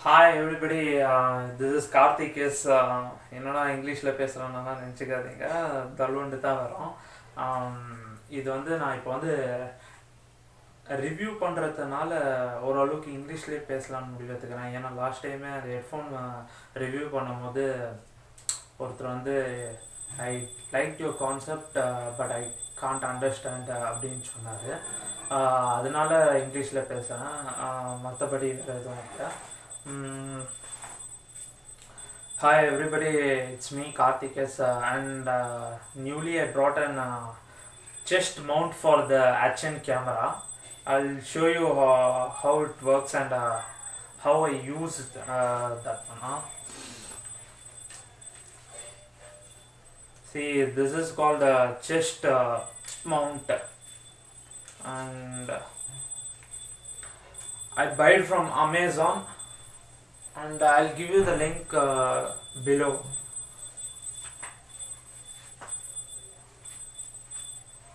Hi everybody, this is Karthik is என்னடா இங்கிலீஷில் பேசுகிறேன்னா நினச்சிக்காதீங்க, தள்ளுண்டு தான் வரும். இது வந்து நான் இப்போ வந்து ரிவ்யூ பண்ணுறதுனால ஓரளவுக்கு இங்கிலீஷ்லேயே பேசலாம்னு முடிவு எடுத்துக்கிறேன். ஏன்னா லாஸ்ட் டைமே அது ஹெட்ஃபோன் ரிவ்யூ பண்ணும்போது ஒருத்தர் வந்து I like your concept but I can't understand அப்படின்னு சொன்னார். அதனால இங்கிலீஷில் பேசுகிறேன், மற்றபடி வேறு எதுவும் இல்லை. Hi everybody, it's me Karthikesh, and newly I brought an chest mount for the action camera. I'll show you how it works and how I use that one. See, this is called a chest mount, and I buy it from Amazon, and I'll give you the link below.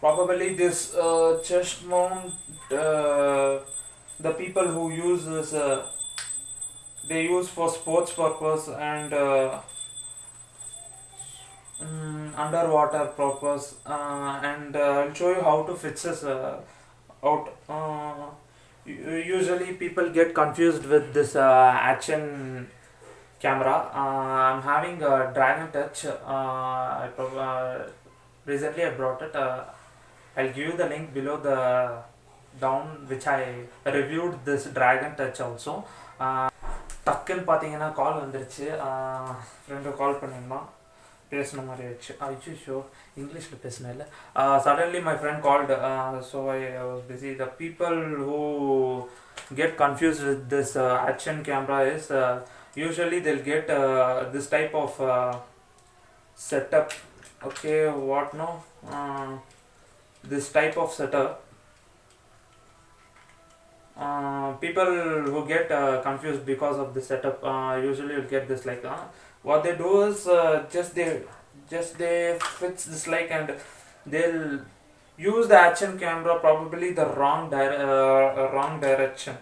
Probably this chest mount, the people who use this, they use for sports purpose and underwater purpose, and I'll show you how to fix this out. Usually people get confused with this action camera. I'm having a Dragon Touch. Recently I brought it. I'll give you the link below the down which I reviewed this Dragon Touch also. டக்குன்னு பார்த்தீங்கன்னா கால் வந்துருச்சு, friend call பண்ணியிருந்தான், பேசின மாதிரி ஆயிடுச்சு. ஐயோ இங்கிலீஷில் பேசினேன் இல்லை. Suddenly my friend called, so I was busy. The people who get confused with this action camera is usually they'll get this type of setup. Okay, what no? This type of setup. People who get confused because of the setup usually will get this like what they do is just they fix this like, and they'll use the action camera probably the wrong direction.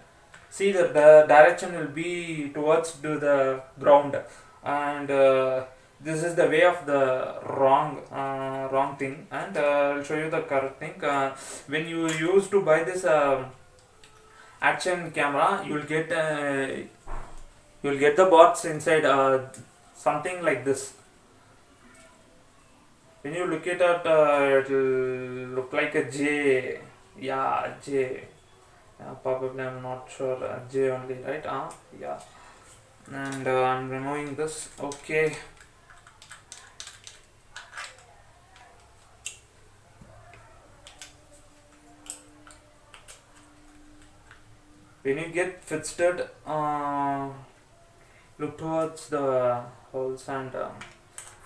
See, the direction will be towards to the ground, and this is the way of the wrong thing, and I'll show you the correct thing. When you used to buy this action camera, you'll get the box inside something like this. When you look at it, it'll look like a J. Yeah, J. Probably I'm not sure. J only, right? Yeah. And I'm removing this. Okay. When you get fixed, look towards the holes and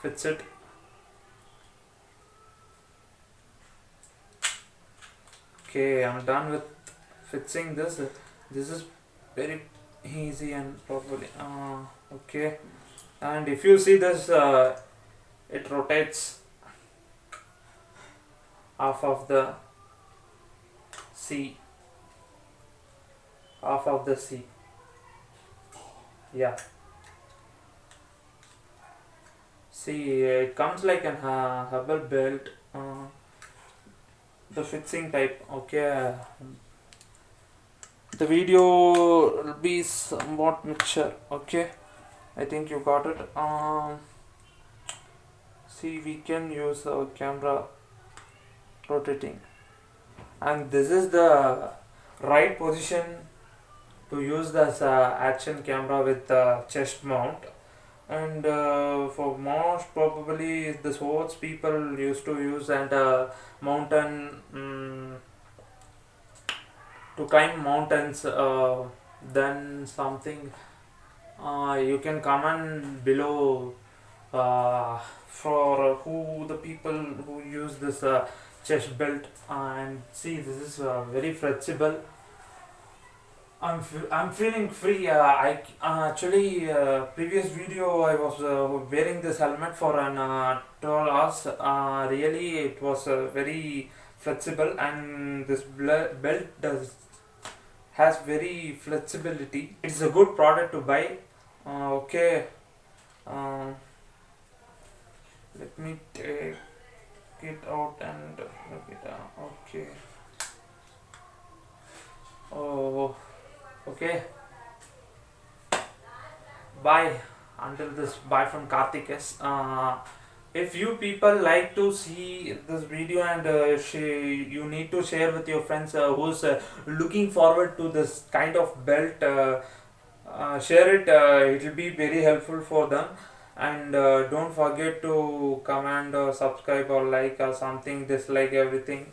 fix it. Okay, I'm done with fixing this. This is very easy and properly. Okay, and if you see this, it rotates half of the C. Half of the C. Yeah. See, it comes like an Hubble belt. The fixing type. Okay. The video will be somewhat mixture. Okay. I think you got it. See, we can use our camera rotating, and this is the right position to use this action camera with chest mount. And for most probably the sports people used to use, and mountain to climb mountains, then something you can comment below for who the people who use this chest belt. And see, this is very flexible. I'm feeling free. I actually previous video I was wearing this helmet for an 12 hours. Really, it was very flexible, and this belt does has very flexibility. It's a good product to buy. Okay, um, let me take it out and look it up. Okay. Oh, okay. Bye. Until this, bye from Karthikesh. If you people like to see this video and you need to share with your friends who's looking forward to this kind of belt, share it. It will be very helpful for them. And don't forget to comment or subscribe or like or something, dislike everything.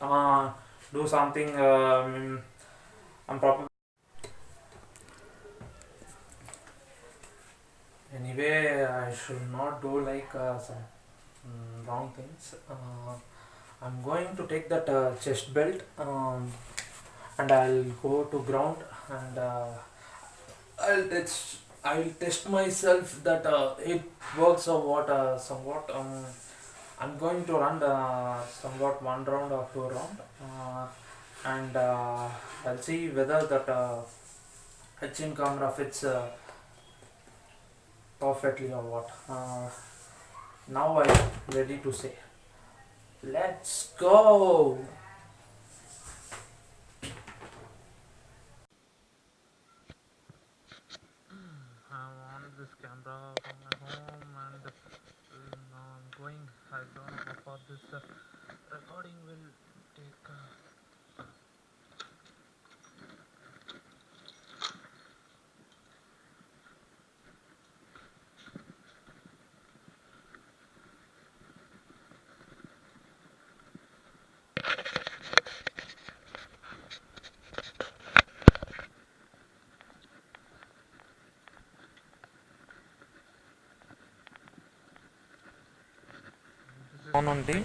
Do something. I'm probably. Anyway, I should not do like some wrong things. I'm going to take that chest belt and I'll go to ground and I'll test myself that it works or what somewhat. I'm going to run somewhat one round or two round and I'll see whether that HN camera fits perfectly or what. Now I'm ready to say, let's go. I want this camera from my home and now I'm going. I don't know how far this recording will take. On only.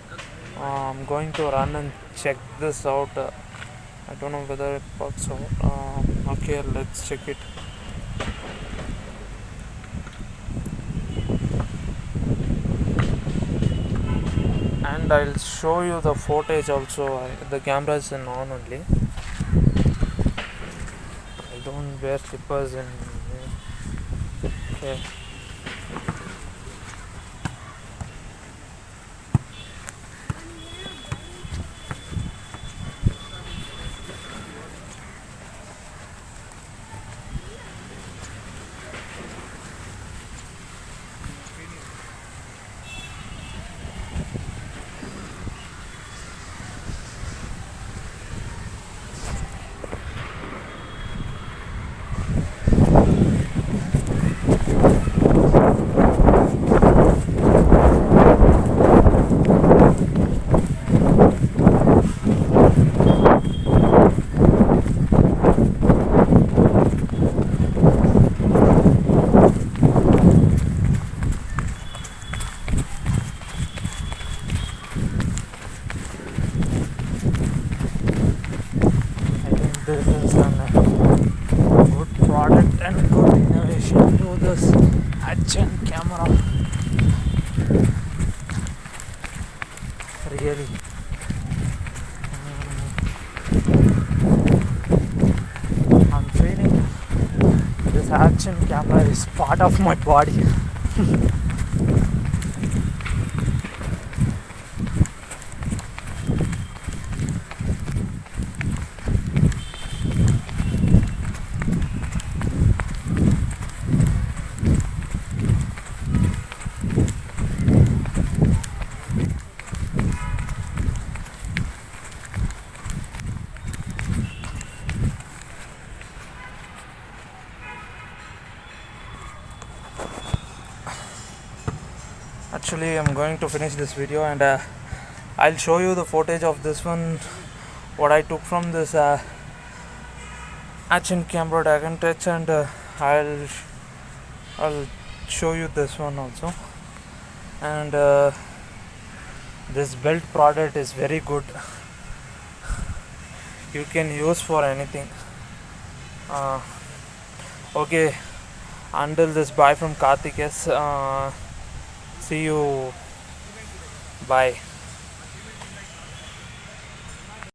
I'm going to run and check this out. I don't know whether it works out. Okay, let's check it. And I'll show you the footage also. The camera is in on only. I don't wear slippers and okay. This is a good product and good innovation to this action camera. Really. I'm feeling this action camera is part of my body. Actually, I'm going to finish this video and I'll show you the footage of this one, what I took from this action camera Dragon Touch, and I'll show you this one also. And this belt product is very good. You can use for anything. Okay, until this, bye from Karthikesh. See you. Bye.